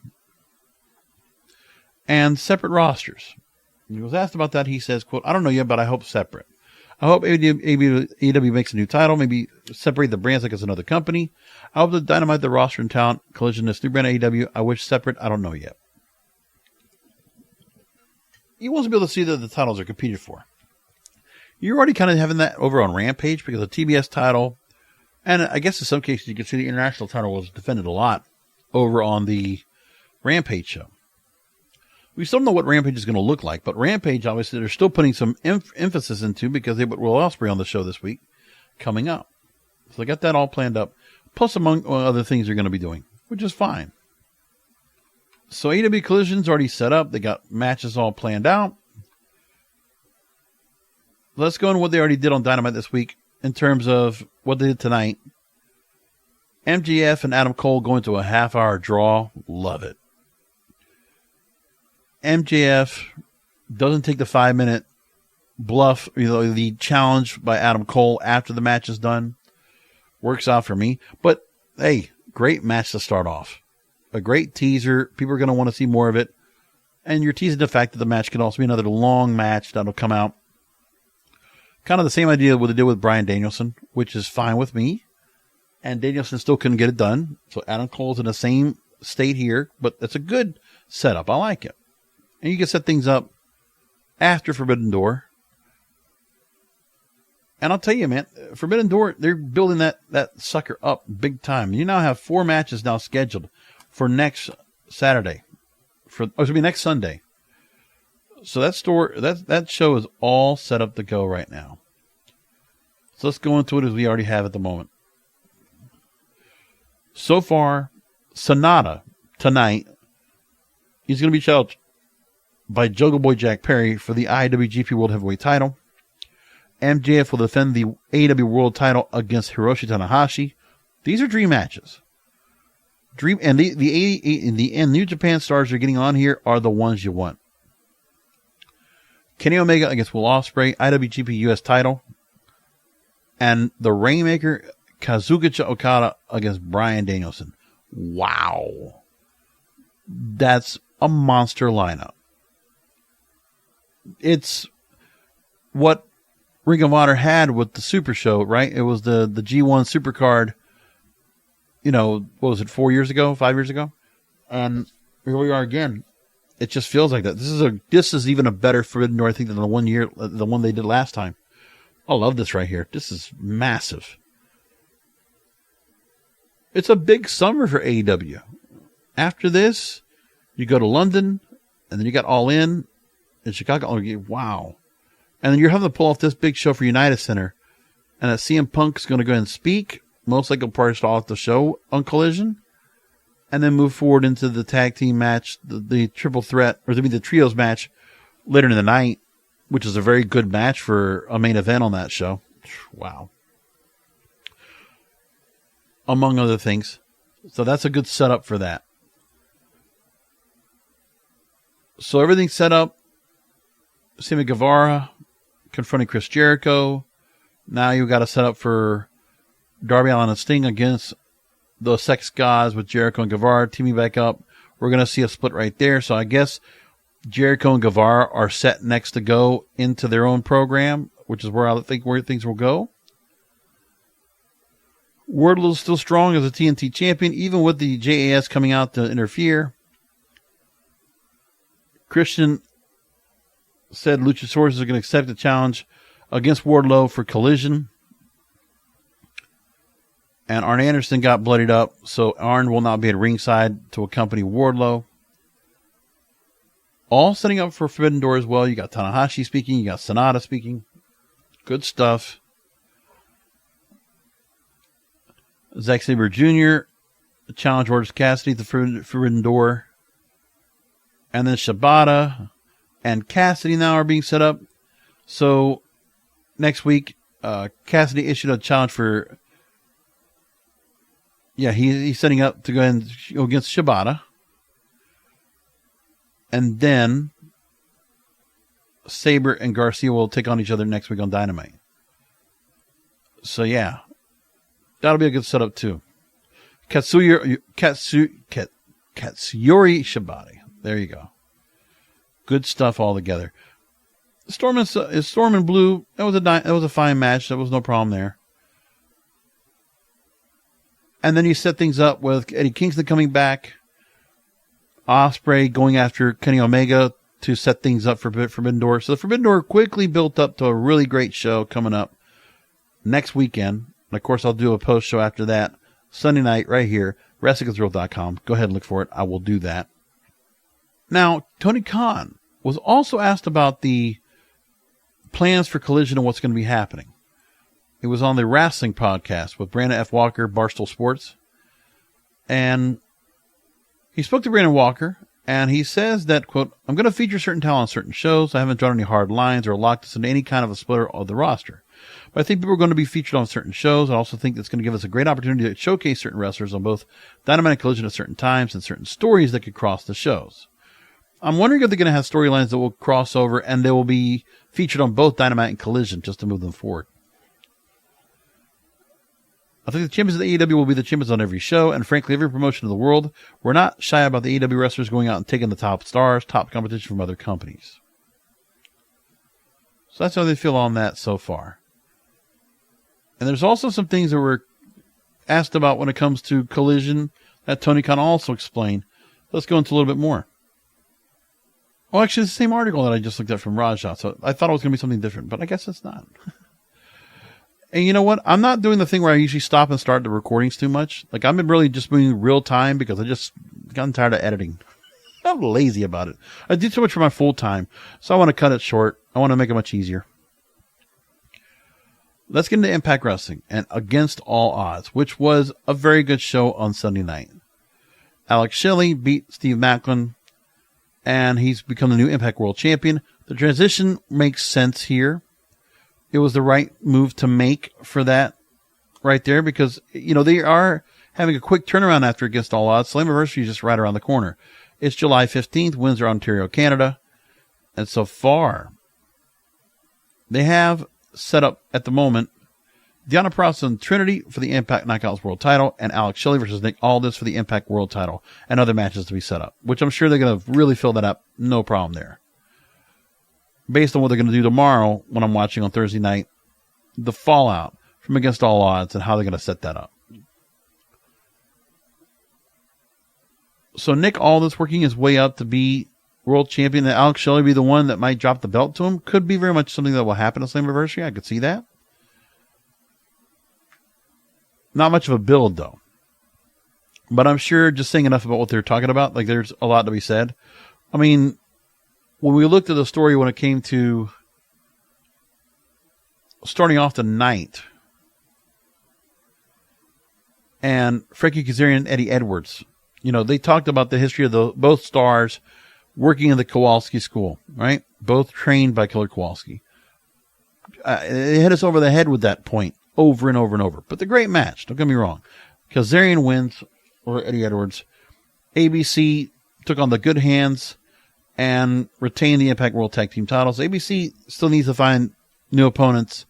and separate rosters. When he was asked about that, he says, quote, "I don't know yet, but I hope separate. I hope AEW makes a new title, maybe separate the brands like it's another company. I hope that Dynamite, the roster in town, Collision, this new brand AEW, I wish separate. I don't know yet." He wants to be able to see that the titles are competed for. You're already kind of having that over on Rampage because the TBS title, and I guess in some cases you can see the international title was defended a lot over on the Rampage show. We still don't know what Rampage is going to look like, but Rampage, obviously, they're still putting some emphasis into because they put Will Ospreay on the show this week coming up. So they got that all planned up, plus among other things they're going to be doing, which is fine. So AEW Collision's already set up. They got matches all planned out. Let's go into what they already did on Dynamite this week in terms of what they did tonight. MJF and Adam Cole going to a half-hour draw. Love it. MJF doesn't take the 5-minute bluff, the challenge by Adam Cole after the match is done. Works out for me. But, hey, great match to start off. A great teaser. People are going to want to see more of it. And you're teasing the fact that the match could also be another long match that'll come out. Kind of the same idea what they did with Bryan Danielson, which is fine with me. And Danielson still couldn't get it done. So Adam Cole's in the same state here. But it's a good setup. I like it. And you can set things up after Forbidden Door. And I'll tell you, man, Forbidden Door, they're building that sucker up big time. You now have 4 matches now scheduled for next Saturday. Next Sunday. So that show is all set up to go right now. So let's go into it as we already have at the moment. So far, Sonata tonight, he's going to be challenged by Jungle Boy Jack Perry for the IWGP World Heavyweight title. MJF will defend the AEW World title against Hiroshi Tanahashi. These are dream matches. And the New Japan stars are getting on here are the ones you want. Kenny Omega against Will Ospreay, IWGP US title. And the Rainmaker, Kazuchika Okada against Bryan Danielson. Wow. That's a monster lineup. It's what Ring of Honor had with the Super Show, right? It was the G1 Supercard, what was it, 4 years ago, 5 years ago? And here we are again. It just feels like that. This is even a better Forbidden Door, I think, than the one they did last time. I love this right here. This is massive. It's a big summer for AEW. After this, you go to London, and then you got All In Chicago. Wow. And then you're having to pull off this big show for United Center. And that CM Punk's going to go ahead and speak. Most likely part off the show on Collision. And then move forward into the tag team match, the triple threat, the trios match later in the night, which is a very good match for a main event on that show. Wow. Among other things. So that's a good setup for that. So everything's set up. Sammy Guevara confronting Chris Jericho. Now you got to set up for Darby Allin and Sting against the Sex Gods with Jericho and Guevara teaming back up. We're going to see a split right there. So I guess Jericho and Guevara are set next to go into their own program, which is where I think where things will go. Wardlow is still strong as a TNT champion, even with the JAS coming out to interfere. Christian said Luchasaurus is going to accept the challenge against Wardlow for Collision. And Arn Anderson got bloodied up, so Arn will not be at ringside to accompany Wardlow. All setting up for Forbidden Door as well. You got Tanahashi speaking, you got Sonata speaking. Good stuff. Zack Sabre Jr. challenge Orange Cassidy at the Forbidden Door. And then Shibata and Cassidy now are being set up. So next week, Cassidy issued a challenge for... Yeah, he's setting up to go and go against Shibata. And then Sabre and Garcia will take on each other next week on Dynamite. So yeah, that'll be a good setup too. Katsuyori Shibata. There you go. Good stuff all together. Storm and Blue. That was a fine match. There was no problem there. And then you set things up with Eddie Kingston coming back. Ospreay going after Kenny Omega to set things up for Forbidden Door. So the Forbidden Door quickly built up to a really great show coming up next weekend. And of course, I'll do a post show after that. Sunday night right here, WrestlingIsReal.com. Go ahead and look for it. I will do that. Now, Tony Khan was also asked about the plans for Collision and what's going to be happening. It was on the wrestling podcast with Brandon F. Walker, Barstool Sports. And he spoke to Brandon Walker, and he says that, quote, I'm going to feature certain talent on certain shows. I haven't drawn any hard lines or locked us into any kind of a splitter of the roster. But I think people are going to be featured on certain shows. I also think it's going to give us a great opportunity to showcase certain wrestlers on both Dynamite and Collision at certain times and certain stories that could cross the shows. I'm wondering if they're going to have storylines that will cross over and they will be featured on both Dynamite and Collision just to move them forward. I think the champions of the AEW will be the champions on every show, and frankly, every promotion in the world. We're not shy about the AEW wrestlers going out and taking the top stars, top competition from other companies. So that's how they feel on that so far. And there's also some things that were asked about when it comes to Collision that Tony Khan also explained. Let's go into a little bit more. Oh, actually, it's the same article that I just looked at from Raja, so I thought it was going to be something different, but I guess it's not. And you know what? I'm not doing the thing where I usually stop and start the recordings too much. Like, I've been really just doing real time because I just gotten tired of editing. I'm lazy about it. I do so much for my full time, so I want to cut it short. I want to make it much easier. Let's get into Impact Wrestling and Against All Odds, which was a very good show on Sunday night. Alex Shelley beat Steve Maclin, and he's become the new Impact World Champion. The transition makes sense here. It was the right move to make for that right there because, you know, they are having a quick turnaround after Against All Odds. Slammiversary is just right around the corner. It's July 15th, Windsor, Ontario, Canada. And so far, they have set up at the moment Deonna Purrazzo and Trinity for the Impact Knockouts World title and Alex Shelley versus Nick Aldis for the Impact World title and other matches to be set up, which I'm sure they're going to really fill that up. No problem there. Based on what they're going to do tomorrow when I'm watching on Thursday night, the fallout from Against All Odds and how they're going to set that up. So Nick Aldis working his way up to be world champion and Alex Shelley be the one that might drop the belt to him could be very much something that will happen at Slammiversary. I could see that. Not much of a build though. But I'm sure just saying enough about what they're talking about, like there's a lot to be said. I mean, when we looked at the story when it came to starting off the night and Frankie Kazarian and Eddie Edwards, you know, they talked about the history of both stars working in the Kowalski school, right? Both trained by Killer Kowalski. They hit us over the head with that point over and over and over. But the great match, don't get me wrong. Kazarian wins, or Eddie Edwards. ABC took on the Good Hands and retained the Impact World Tag Team titles. ABC still needs to find new opponents.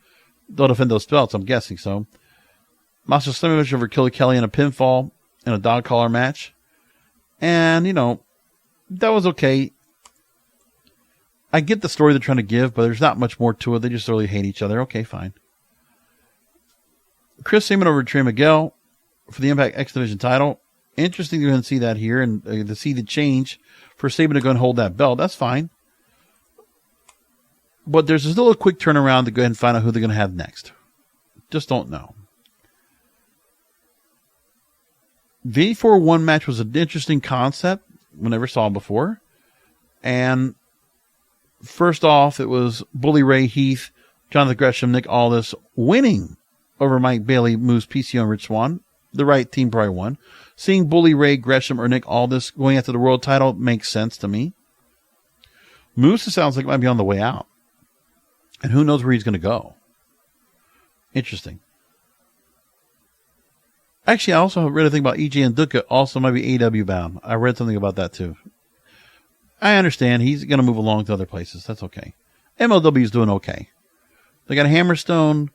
They'll defend those belts, I'm guessing so. Master Slammiversary over Killer Kelly in a pinfall in a dog collar match. And, you know, that was okay. I get the story they're trying to give, but there's not much more to it. They just really hate each other. Okay, fine. Chris Sabin over Trey Miguel for the Impact X Division title. Interesting to go and see that here and to see the change for Sabin to go and hold that belt. That's fine. But there's still a quick turnaround to go ahead and find out who they're going to have next. Just don't know. The 4-1 match was an interesting concept we never saw before. And first off, it was Bully Ray, Heath, Jonathan Gresham, Nick Aldis winning over Mike Bailey, Moose, PCO, and Rich Swann. The right team probably won. Seeing Bully Ray, Gresham, or Nick Aldis going after the world title makes sense to me. Moose, it sounds like it might be on the way out. And who knows where he's going to go. Interesting. Actually, I also read a thing about EJ and Duka also might be AEW bound. I read something about that too. I understand. He's going to move along to other places. That's okay. MLW is doing okay. They got Hammerstone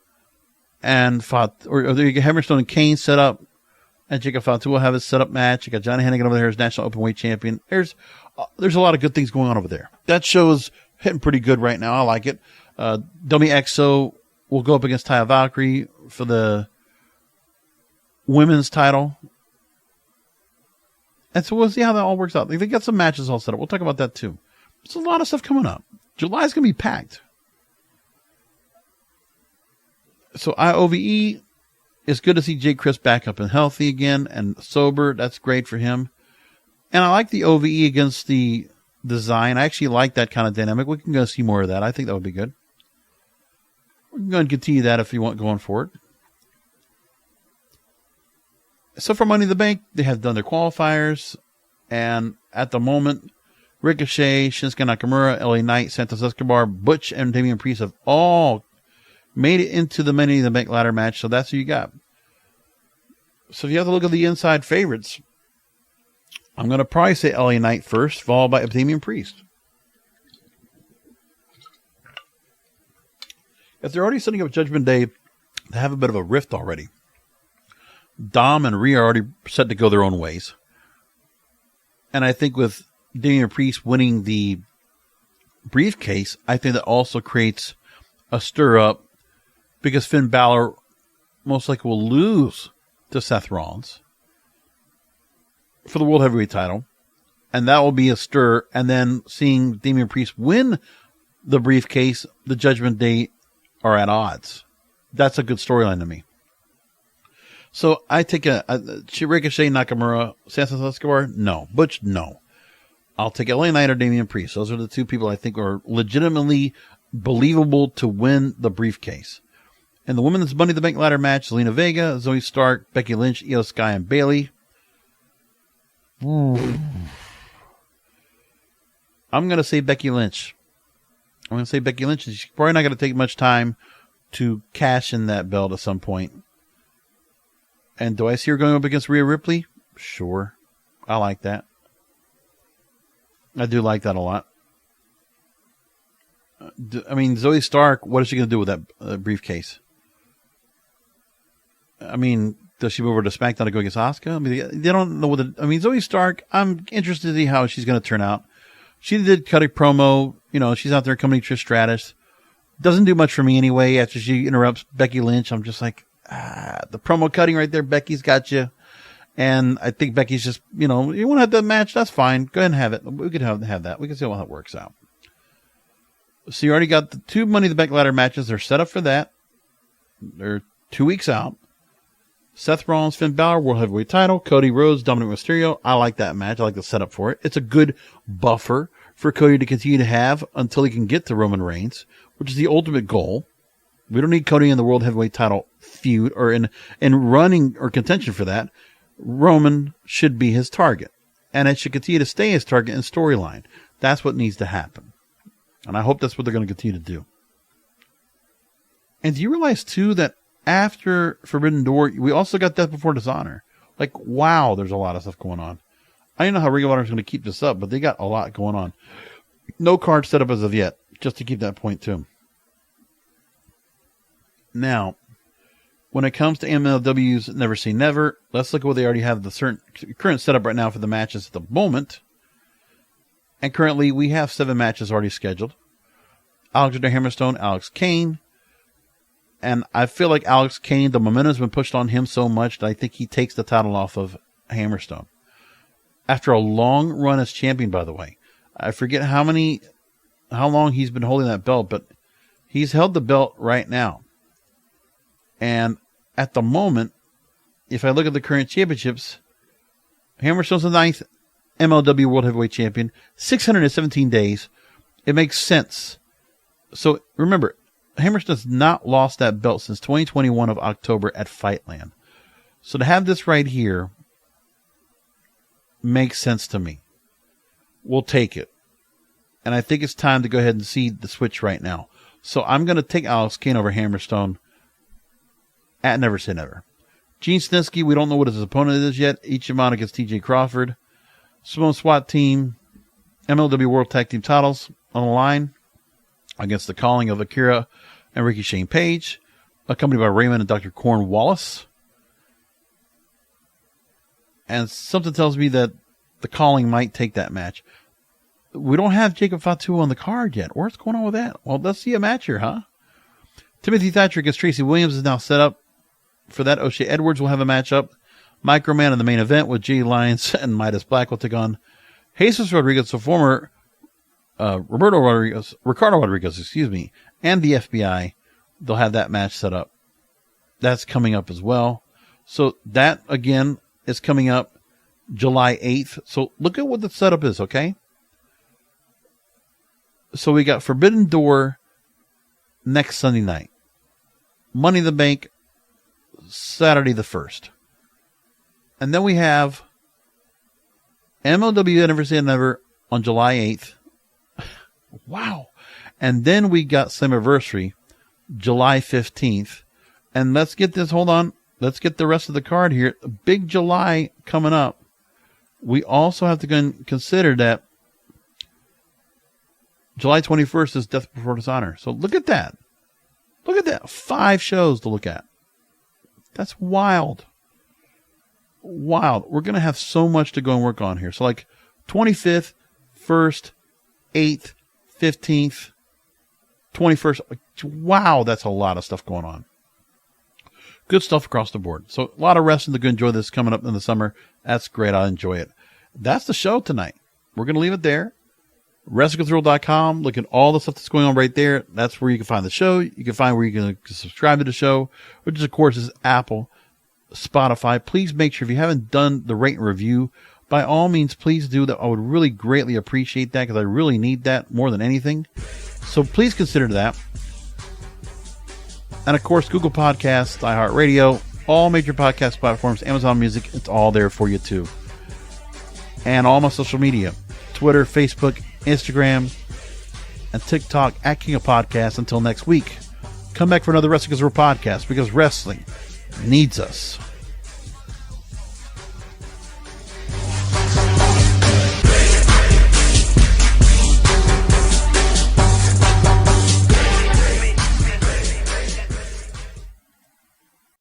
and Hammerstone and Kane set up. And Jacob Fatu will have his set up match. You got Johnny Hennigan over there as National Openweight Champion. There's a lot of good things going on over there. That show's hitting pretty good right now. I like it. Dummy XO will go up against Taya Valkyrie for the women's title. And so we'll see how that all works out. They got some matches all set up. We'll talk about that too. There's a lot of stuff coming up. July's going to be packed. So IOVE, it's good to see Jake Chris back up and healthy again and sober. That's great for him. And I like the OVE against the design. I actually like that kind of dynamic. We can go see more of that. I think that would be good. We're going to continue that if you want going forward. So for Money in the Bank, they have done their qualifiers. And at the moment, Ricochet, Shinsuke Nakamura, LA Knight, Santos Escobar, Butch, and Damian Priest have all made it into the Money in the Bank ladder match. So that's who you got. So if you have to look at the inside favorites, I'm going to probably say LA Knight first, followed by Damian Priest. If they're already setting up Judgment Day, they have a bit of a rift already. Dom and Rhea are already set to go their own ways. And I think with Damian Priest winning the briefcase, I think that also creates a stir-up because Finn Balor most likely will lose to Seth Rollins for the World Heavyweight title. And that will be a stir. And then seeing Damian Priest win the briefcase, the Judgment Day are at odds. That's a good storyline to me. So I take Ricochet, Nakamura, Santos Escobar, no. Butch, no. I'll take LA Knight or Damian Priest. Those are the two people I think are legitimately believable to win the briefcase. And the women's Money in the Bank ladder match, Zelina Vega, Zoe Stark, Becky Lynch, Io Sky, and Bayley. I'm going to say Becky Lynch. She's probably not going to take much time to cash in that belt at some point. And do I see her going up against Rhea Ripley? Sure. I like that. I do like that a lot. I mean, Zoe Stark, what is she going to do with that briefcase? I mean, does she move over to SmackDown to go against Asuka? I mean, they don't know Zoe Stark, I'm interested to see how she's going to turn out. She did cut a promo. You know, she's out there coming Trish Stratus. Doesn't do much for me anyway. After she interrupts Becky Lynch, I'm just like, the promo cutting right there. Becky's got you. And I think Becky's just, you want to have that match? That's fine. Go ahead and have it. We could have that. We can see how it works out. So you already got the 2 Money in the Bank ladder matches. They're set up for that. They're 2 weeks out. Seth Rollins, Finn Balor, World Heavyweight title. Cody Rhodes, Dominic Mysterio. I like that match. I like the setup for it. It's a good buffer for Cody to continue to have until he can get to Roman Reigns, which is the ultimate goal. We don't need Cody in the World Heavyweight title feud or in running or contention for that. Roman should be his target, and it should continue to stay his target in storyline. That's what needs to happen, and I hope that's what they're going to continue to do. And do you realize, too, that after Forbidden Door, we also got Death Before Dishonor? Like, wow, there's a lot of stuff going on. I don't know how Ring of Honor is going to keep this up, but they got a lot going on. No card set up as of yet, just to keep that point, too. Now, when it comes to MLW's Never Say Never, let's look at what they already have the current setup right now for the matches at the moment. And currently, we have 7 matches already scheduled. Alexander Hammerstone, Alex Kane. And I feel like Alex Kane, the momentum's been pushed on him so much that I think he takes the title off of Hammerstone. After a long run as champion, by the way. I forget how long he's been holding that belt, but he's held the belt right now. And at the moment, if I look at the current championships, Hammerstone's the 9th MLW World Heavyweight Champion, 617 days. It makes sense. So remember, Hammerstone's not lost that belt since 2021 of October at Fightland. So to have this right here makes sense to me. We'll take it. And I think it's time to go ahead and see the switch right now. So I'm going to take Alex Kane over Hammerstone at Never Say Never. Gene Snitsky, we don't know what his opponent is yet. Ichiban against TJ Crawford. Simone SWAT team, MLW World Tag Team titles on the line against the calling of Akira and Ricky Shane Page, accompanied by Raymond and Dr. Corn Wallace. And something tells me that the calling might take that match. We don't have Jacob Fatu on the card yet. What's going on with that? Well, let's see a match here, huh? Timothy Thatcher against Tracy Williams is now set up. For that, O'Shea Edwards will have a matchup. Microman in the main event with Jay Lyons and Midas Black will take on Jesus Rodriguez, the former Ricardo Rodriguez, and the FBI. They'll have that match set up. That's coming up as well. So that, again, is coming up July 8th. So look at what the setup is, okay? So we got Forbidden Door next Sunday night. Money in the Bank Saturday the 1st. And then we have MLW Anniversary Never on July 8th. Wow. And then we got Slammiversary July 15th. And let's get this, hold on. Let's get the rest of the card here. Big July coming up. We also have to consider that July 21st is Death Before Dishonor. So look at that. Look at that. 5 shows to look at. That's wild. Wild. We're going to have so much to go and work on here. So like 25th, 1st, 8th, 15th, 21st. Wow, that's a lot of stuff going on. Good stuff across the board. So a lot of wrestling to go enjoy this coming up in the summer. That's great. I'll enjoy it. That's the show tonight. We're going to leave it there. WrestlingWithReal.com. Look at all the stuff that's going on right there. That's where you can find the show. You can find where you can subscribe to the show, which of course is Apple, Spotify. Please make sure if you haven't done the rate and review, by all means, please do that. I would really greatly appreciate that because I really need that more than anything. So please consider that. And of course, Google Podcasts, iHeartRadio, all major podcast platforms, Amazon Music, it's all there for you too. And all my social media, Twitter, Facebook, Instagram, and TikTok at King of Podcasts. Until next week, come back for another Wrestling Is Real podcast because wrestling needs us.